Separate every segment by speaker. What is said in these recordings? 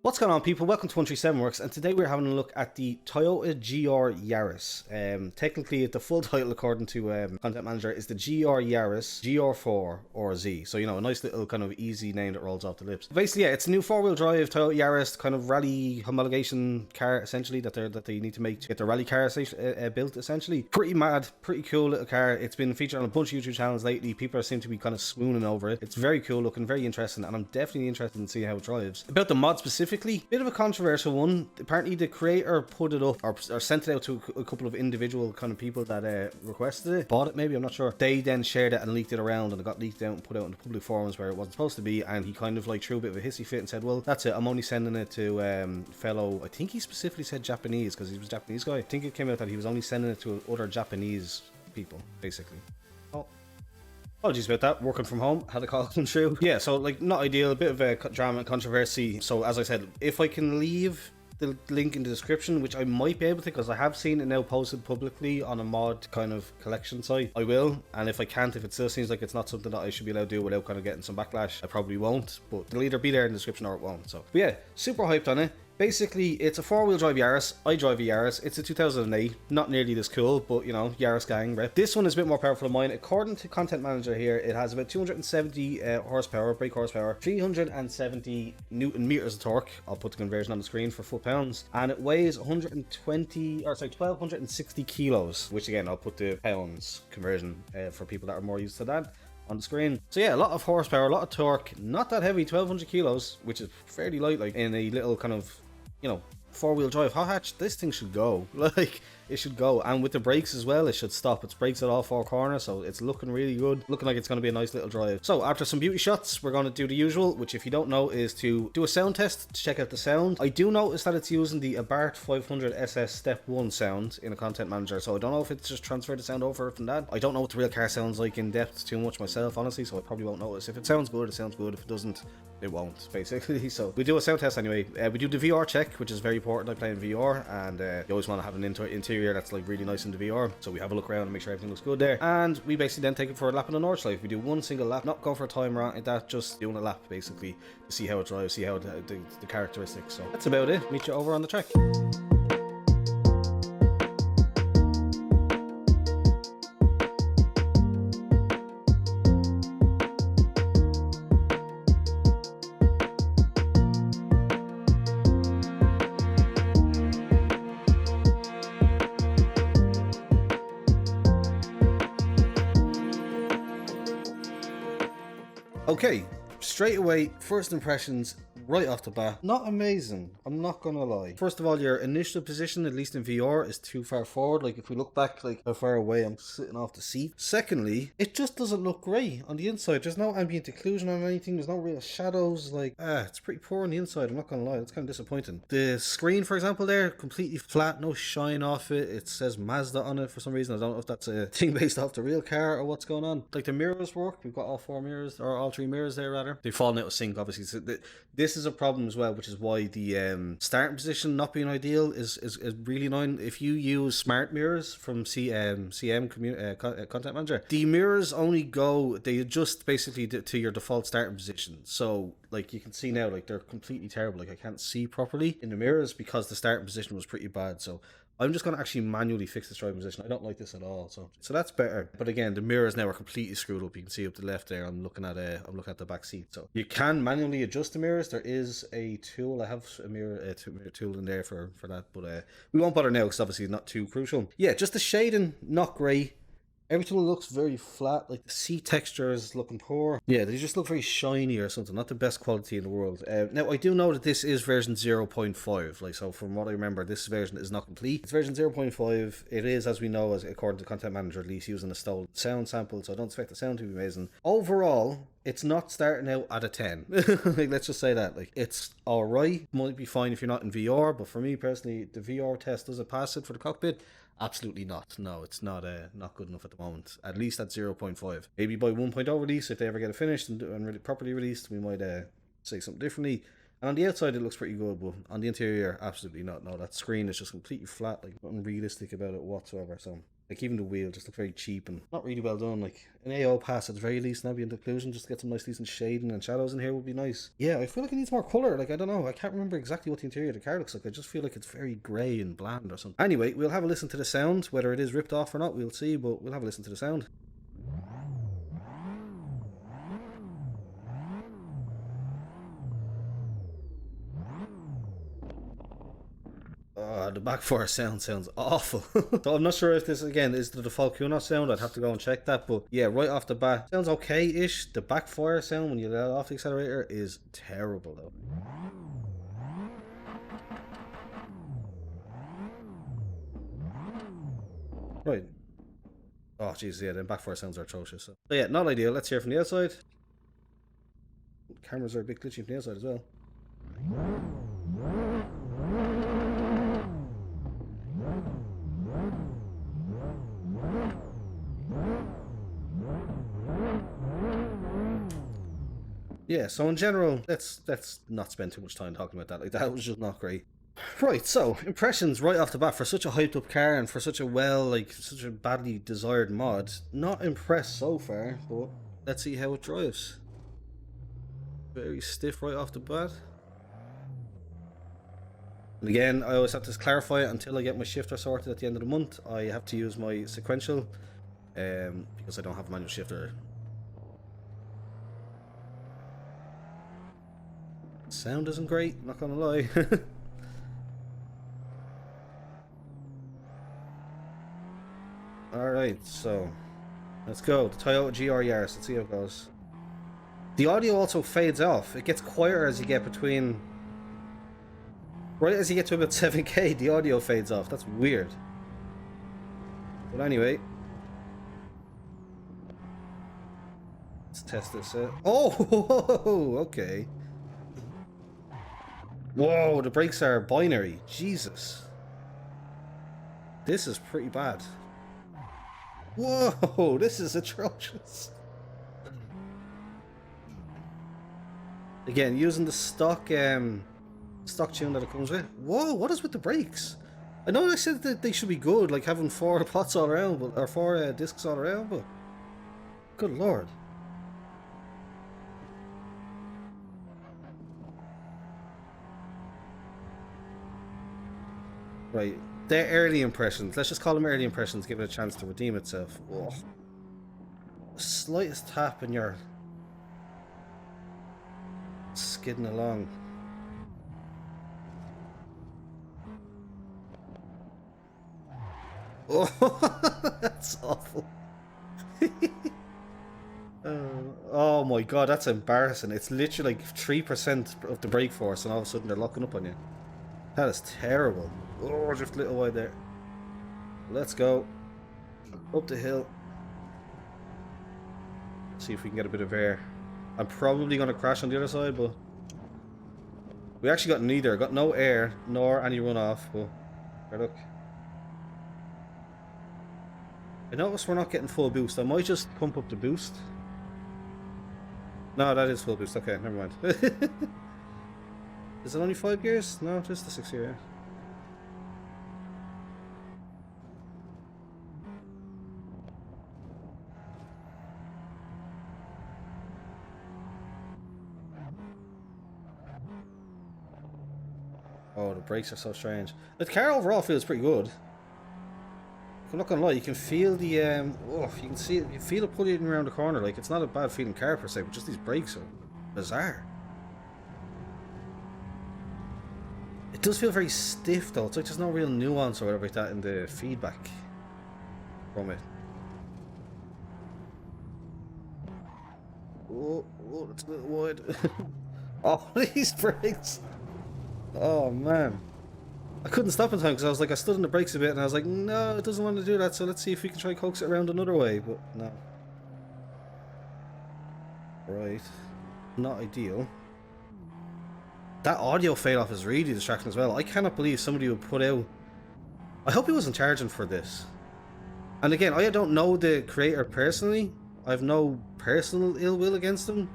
Speaker 1: What's going on, people? Welcome to 137 Works, and today we're having a look at the Toyota GR Yaris. Technically, the full title, according to Content Manager, is the GR Yaris GR4 or Z. So, you know, a nice little kind of easy name that rolls off the lips. Basically, yeah, it's a new four-wheel drive Toyota Yaris, kind of rally homologation car, essentially, that they need to make to get the rally car built, essentially. Pretty mad, pretty cool little car. It's been featured on a bunch of YouTube channels lately. People seem to be kind of swooning over it. It's very cool looking, very interesting, and I'm definitely interested in seeing how it drives. About the mod specifically, bit of a controversial one. Apparently the creator put it up or sent it out to a couple of individual kind of people that requested it, bought it maybe, I'm not sure. They then shared it and leaked it around, and it got leaked out and put out in the public forums where it wasn't supposed to be, and he kind of like threw a bit of a hissy fit and said, well, that's it, I'm only sending it to fellow, I think he specifically said Japanese because he was a Japanese guy. I think it came out that he was only sending it to other Japanese people, basically. Oh, apologies about that, working from home, had a call come through. Yeah, so like not ideal, a bit of a drama and controversy. So as I said, if I can leave the link in the description, which I might be able to because I have seen it now posted publicly on a mod kind of collection site, I will. And if I can't, if it still seems like it's not something that I should be allowed to do without kind of getting some backlash, I probably won't, but it'll either be there in the description or it won't. So but yeah, super hyped on it. Basically, it's a four-wheel drive Yaris. I drive a Yaris. It's a 2008. Not nearly this cool, but, you know, Yaris gang rep. This one is a bit more powerful than mine. According to Content Manager here, it has about 270 horsepower, brake horsepower, 370 Newton meters of torque. I'll put the conversion on the screen for foot-pounds. And it weighs 1,260 kilos, which, again, I'll put the pounds conversion for people that are more used to that on the screen. So yeah, a lot of horsepower, a lot of torque, not that heavy, 1,200 kilos, which is fairly light, like in a little kind of, you know, four-wheel drive hot hatch. This thing should go, like it should go. And with the brakes as well, it should stop. It's brakes at all four corners, so it's looking really good, looking like it's going to be a nice little drive. So after some beauty shots, we're going to do the usual, which if you don't know is to do a sound test to check out the sound. I do notice that it's using the Abarth 500 SS Step 1 sound in a Content Manager, so I don't know if it's just transferred the sound over from that. I don't know what the real car sounds like in depth too much myself, honestly, so I probably won't notice. If it sounds good, it sounds good. If it doesn't, it won't, basically. So we do a sound test anyway. We do the VR check, which is very important. I play in VR, and you always want to have an interior that's like really nice in the VR, so we have a look around and make sure everything looks good there, and we basically then take it for a lap on the Nordschleife. We do one single lap, not go for a time or anything like that, just doing a lap basically to see how it drives, see how the characteristics. So that's about it. Meet you over on the track. Okay, straight away, first impressions right off the bat, not amazing, I'm not gonna lie. First of all, your initial position, at least in VR, is too far forward. Like if we look back, like how far away I'm sitting off the seat. Secondly, it just doesn't look great on the inside. There's no ambient occlusion or anything, there's no real shadows. Like it's pretty poor on the inside, I'm not gonna lie. It's kind of disappointing. The screen, for example, there, completely flat, no shine off it. It says Mazda on it for some reason. I don't know if that's a thing based off the real car or what's going on. Like the mirrors work, we've got all four mirrors, or all three mirrors there rather. They've fallen out of sync, obviously. So this is a problem as well, which is why the starting position not being ideal is really annoying. If you use smart mirrors from Content Manager, the mirrors only go, they adjust basically to your default starting position. So like you can see now, like they're completely terrible. Like I can't see properly in the mirrors because the starting position was pretty bad. So I'm just going to actually manually fix this driving position. I don't like this at all, so that's better. But again, the mirrors now are completely screwed up. You can see up the left there. I'm looking at the back seat. So you can manually adjust the mirrors. There is a tool. I have a mirror tool in there for that, but we won't bother now because obviously it's not too crucial. Yeah, just the shading, not great. Everything looks very flat, like the seat texture is looking poor. Yeah, they just look very shiny or something, not the best quality in the world. Now, I do know that this is version 0.5, like, so from what I remember, this version is not complete. It's version 0.5, it is, as we know, as according to Content Manager, at least using a stolen sound sample, so I don't expect the sound to be amazing. Overall, it's not starting out at a 10. Like, let's just say that. Like, it's alright, might be fine if you're not in VR, but for me personally, the VR test, does it pass it for the cockpit? Absolutely not. No, it's not good enough at the moment. At least at 0.5. Maybe by 1.0 release, if they ever get it finished and really properly released, we might say something differently. And on the outside, it looks pretty good, but on the interior, absolutely not. No, that screen is just completely flat. Like nothing realistic about it whatsoever. So Like even the wheel just looks very cheap and not really well done. Like an AO pass at the very least, ambient occlusion, just to get some nice decent shading and shadows in here would be nice. Yeah, I feel like it needs more colour. Like I don't know, I can't remember exactly what the interior of the car looks like. I just feel like it's very grey and bland or something. Anyway, we'll have a listen to the sound, whether it is ripped off or not, we'll see, but we'll have a listen to the sound. The back force sounds awful. So I'm not sure if this again is the default Kunos sound. I'd have to go and check that, but yeah, right off the bat, sounds okay-ish. The back fire sound when you let off the accelerator is terrible though. Right. Oh jeez, yeah, the back fire sounds are atrocious. So yeah, not ideal. Let's hear from the outside. Cameras are a bit glitchy from the outside as well. Yeah, so in general, let's not spend too much time talking about that. Like that was just not great. Right, so impressions right off the bat for such a hyped up car and for such a such a badly desired mod. Not impressed so far, but let's see how it drives. Very stiff right off the bat. And again, I always have to clarify it until I get my shifter sorted at the end of the month. I have to use my sequential because I don't have a manual shifter. Sound isn't great, not gonna lie. Alright, so let's go. The Toyota GR Yaris, let's see how it goes. The audio also fades off. It gets quieter as you get between... Right as you get to about 7k, the audio fades off. That's weird. But anyway. Let's test this out. Oh, okay. Whoa, the brakes are binary. Jesus. This is pretty bad. Whoa, this is atrocious. Again, using the stock tune that it comes with. Whoa, what is with the brakes? I know I said that they should be good, like having 4 pots all around, but, or 4 discs all around, but good lord. Right, they're early impressions. Let's just call them early impressions, give it a chance to redeem itself. Whoa. The slightest tap and you're skidding along. Oh, that's awful. Oh my god, that's embarrassing. It's literally like 3% of the brake force and all of a sudden they're locking up on you. That is terrible. Oh, just a little wide there. Let's go. Up the hill. See if we can get a bit of air. I'm probably going to crash on the other side, but... We actually got neither. Got no air, nor any runoff, but... Right, look. I notice we're not getting full boost. I might just pump up the boost. No, that is full boost. Okay, never mind. Is it only 5 gears? No, just the 6 gear. Oh, the brakes are so strange. The car overall feels pretty good. I'm not gonna lie, you can feel the oh, you can see it, you feel it pulling around the corner. Like it's not a bad feeling car per se, but just these brakes are bizarre. It does feel very stiff though. It's like there's no real nuance or whatever like that in the feedback from it. Oh, it's a little wide. Oh, these brakes. Oh man. I couldn't stop in time because I was like, I stood on the brakes a bit and I was like, no, it doesn't want to do that, so let's see if we can try coax it around another way, but no. Right. Not ideal. That audio fade off is really distracting as well. I cannot believe somebody would put out... I hope he wasn't charging for this. And again, I don't know the creator personally. I have no personal ill will against him.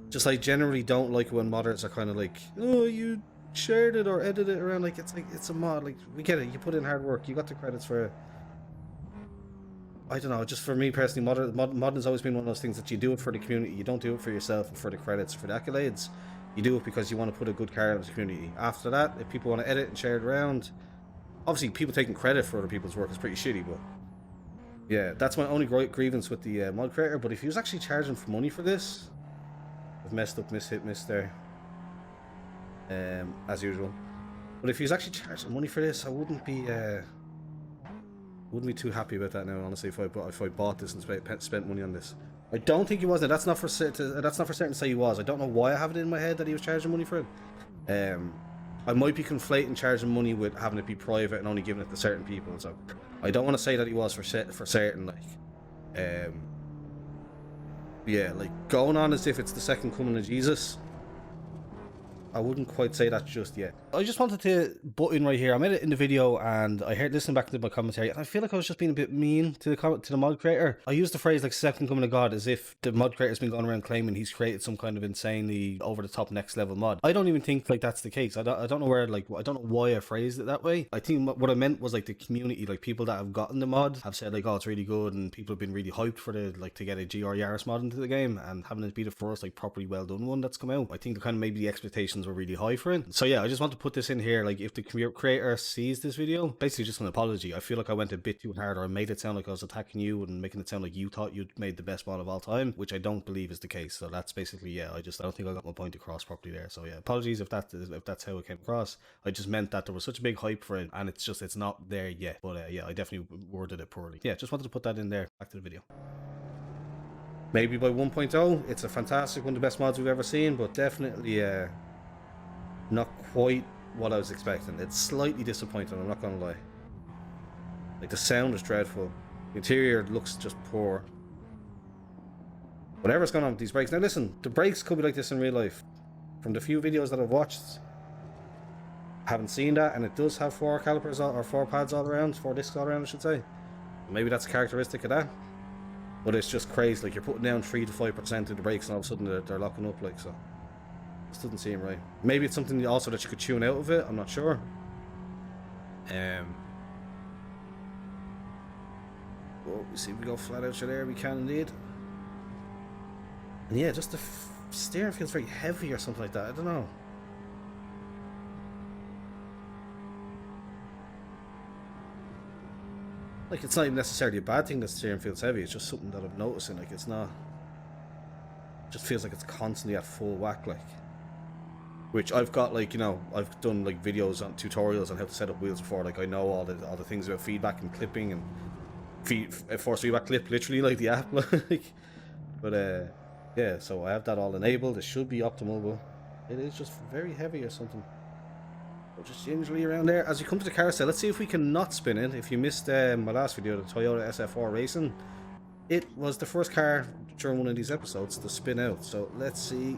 Speaker 1: Just I generally don't like when modders are kind of like, oh, you shared it or edited it around. Like it's a mod. Like we get it. You put in hard work. You got the credits for it. I don't know. Just for me personally, modding has always been one of those things that you do it for the community. You don't do it for yourself and for the credits, for the accolades. You do it because you want to put a good card out of the community. After that, if people want to edit and share it around, obviously people taking credit for other people's work is pretty shitty. But yeah, that's my only grievance with the mod creator. But if he was actually charging for money for this, I've messed up, miss there, as usual. But if he was actually charging money for this, I wouldn't be too happy about that now, honestly. If I bought this and spent money on this, I don't think he was. That's not for certain to say he was. I don't know why I have it in my head that he was charging money for it. I might be conflating charging money with having it be private and only giving it to certain people. So I don't want to say that he was for certain. Like, yeah, like going on as if it's the second coming of Jesus. I wouldn't quite say that just yet. I just wanted to butt in right here. I made it in the video and I heard listening back to my commentary and I feel like I was just being a bit mean to the mod creator. I used the phrase like second coming of God as if the mod creator's been going around claiming he's created some kind of insanely over the top next level mod. I don't even think like that's the case. I don't know where, like, I don't know why I phrased it that way. I think what I meant was like the community, like people that have gotten the mod have said like, oh, it's really good, and people have been really hyped for the, like, to get a GR Yaris mod into the game, and having it be the first like properly well done one that's come out. I think the kind of maybe the expectations were really high for it. So yeah, I just want to put this in here. Like, if the creator sees this video, basically just an apology. I feel like I went a bit too hard, or I made it sound like I was attacking you and making it sound like you thought you'd made the best mod of all time, which I don't believe is the case. So that's basically, yeah, I don't think I got my point across properly there. So yeah, apologies if that's how it came across. I just meant that there was such a big hype for it and it's not there yet. But yeah, I definitely worded it poorly. Yeah, just wanted to put that in there. Back to the video. Maybe by 1.0 it's a fantastic, one of the best mods we've ever seen, but definitely not quite what I was expecting. It's slightly disappointing, I'm not gonna lie. Like, the sound is dreadful. The interior looks just poor. Whatever's going on with these brakes. Now listen, the brakes could be like this in real life. From the few videos that I've watched, I haven't seen that, and it does have 4 calipers or 4 pads all around, 4 discs all around I should say. Maybe that's a characteristic of that. But it's just crazy, like you're putting down 3 to 5% of the brakes and all of a sudden they're locking up, like, so. This doesn't seem right. Maybe it's something also that you could tune out of it, I'm not sure. Oh, we see if we go flat out there, we can indeed. And yeah, just the steering feels very heavy or something like that, I don't know. Like, it's not even necessarily a bad thing that the steering feels heavy, it's just something that I'm noticing, like, it's not... It just feels like it's constantly at full whack, like. Which I've got, like, you know, I've done like videos on tutorials on how to set up wheels before. Like, I know all the things about feedback and clipping and force feedback clip, literally, like the app. Like, but yeah, so I have that all enabled. It should be optimal, but it is just very heavy or something. But just gingerly around there. As you come to the carousel, let's see if we can not spin it. If you missed my last video, the Toyota SF4 Racing, it was the first car during one of these episodes to spin out. So let's see.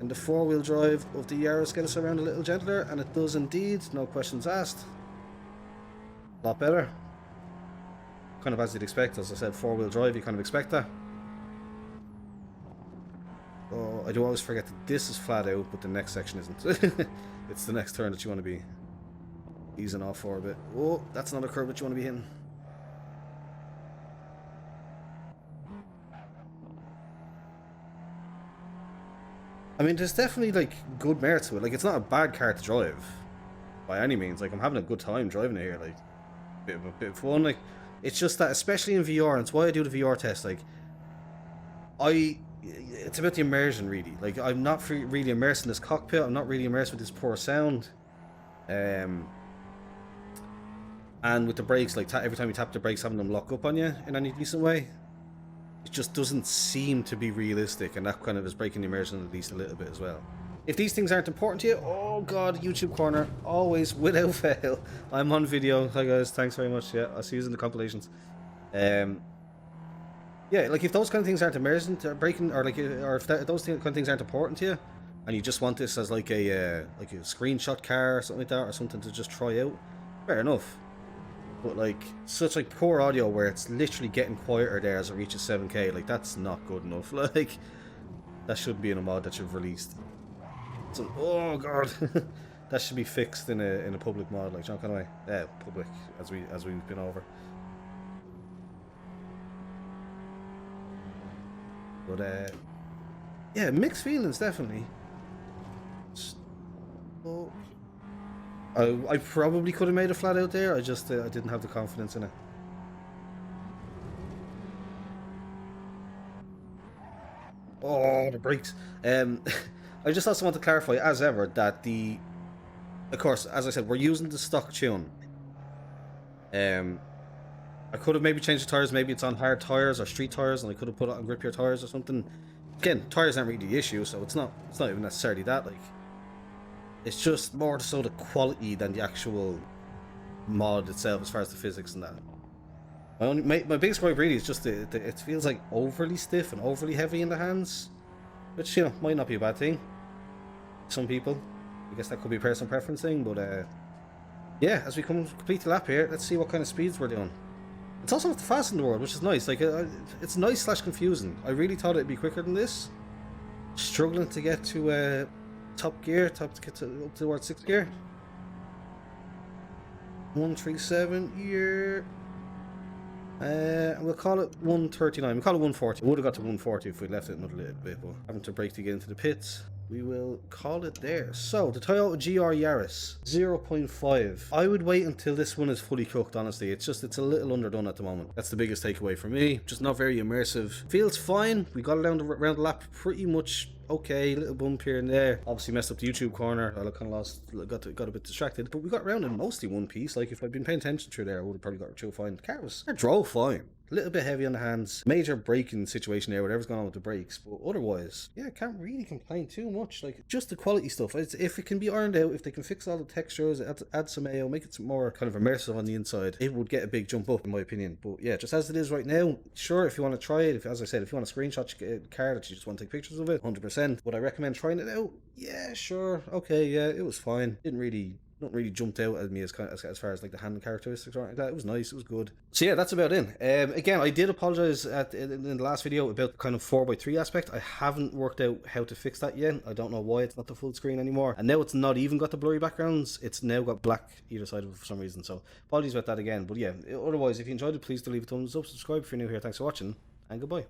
Speaker 1: And the 4-wheel drive of the Yaris get us around a little gentler, and it does indeed, no questions asked. A lot better. Kind of as you'd expect, as I said, 4-wheel drive, you kind of expect that. Oh, I do always forget that this is flat out, but the next section isn't. It's the next turn that you want to be easing off for a bit. Oh, that's not a curve that you want to be hitting. I mean, there's definitely, like, good merit to it. Like, it's not a bad car to drive, by any means. Like, I'm having a good time driving it here, like, a bit of fun. Like, it's just that, especially in VR, and it's why I do the VR test, like, it's about the immersion, really. Like, I'm not really immersed in this cockpit, I'm not really immersed with this poor sound. And with the brakes, like, every time you tap the brakes, having them lock up on you in any decent way, it just doesn't seem to be realistic, and that kind of is breaking the immersion at least a little bit as well. If these things aren't important to you, oh god, YouTube corner, always, without fail. I'm on video. Hi guys, thanks very much. Yeah, I'll see you in the compilations. Yeah, like, if those kind of things aren't immersion, breaking, or like, or if those kind of things aren't important to you, and you just want this as like a screenshot car or something like that, or something to just try out, fair enough. But like, such like poor audio where it's literally getting quieter there as it reaches 7K, like, that's not good enough. Like, that should be in a mod that you've released. So, oh god, that should be fixed in a public mod, like John Conway. Public, as we've been over. But yeah, mixed feelings definitely. Oh, I probably could have made a flat out there. I just I didn't have the confidence in it. Oh, the brakes. I just also want to clarify, as ever, that of course, as I said, we're using the stock tune. I could have maybe changed the tires. Maybe it's on hard tires or street tires, and I could have put it on grippier tires or something. Again, tires aren't really the issue, so it's not even necessarily that. Like, it's just more so the quality than the actual mod itself, as far as the physics and that. My biggest gripe really is just it feels like overly stiff and overly heavy in the hands, which, you know, might not be a bad thing. Some people, I guess that could be a personal preference thing, but yeah, as we complete the lap here, let's see what kind of speeds we're doing. It's also not the fastest in the world, which is nice. Like, it's nice / confusing. I really thought it'd be quicker than this. Struggling to get to top gear, up towards 6th gear. 137 here. We'll call it 139. We'll call it 140. We would have got to 140 if we left it another little bit, but having to brake to get into the pits, we will call it there. So, the Toyota GR Yaris 0.5. I would wait until this one is fully cooked, honestly. It's a little underdone at the moment. That's the biggest takeaway for me. Just not very immersive. Feels fine. We got around the lap pretty much okay. Little bump here and there. Obviously messed up the YouTube corner. I kind of got a bit distracted. But we got around in mostly one piece. Like, if I'd been paying attention through there, I would have probably got through fine. The car drove fine. A little bit heavy on the hands. Major braking situation there, whatever's going on with the brakes. But otherwise, yeah, can't really complain too much. Like, just the quality stuff. If it can be ironed out, if they can fix all the textures, add some AO, make it some more kind of immersive on the inside, it would get a big jump up, in my opinion. But yeah, just as it is right now, sure, if you want to try it, as I said, if you want to screenshot your car that you just want to take pictures of it, 100%. Would I recommend trying it out? Yeah, sure. Okay, yeah, it was fine. Not really jumped out at me as far as like the hand characteristics or anything like that. It was nice, it was good. So yeah, that's about it. Again, I did apologize in the last video about the kind of 4x3 aspect. I haven't worked out how to fix that yet. I don't know why it's not the full screen anymore, and now it's not even got the blurry backgrounds. It's now got black either side of it for some reason, so apologies about that again. But yeah, otherwise, if you enjoyed it, please do leave a thumbs up, subscribe if you're new here. Thanks for watching, and goodbye.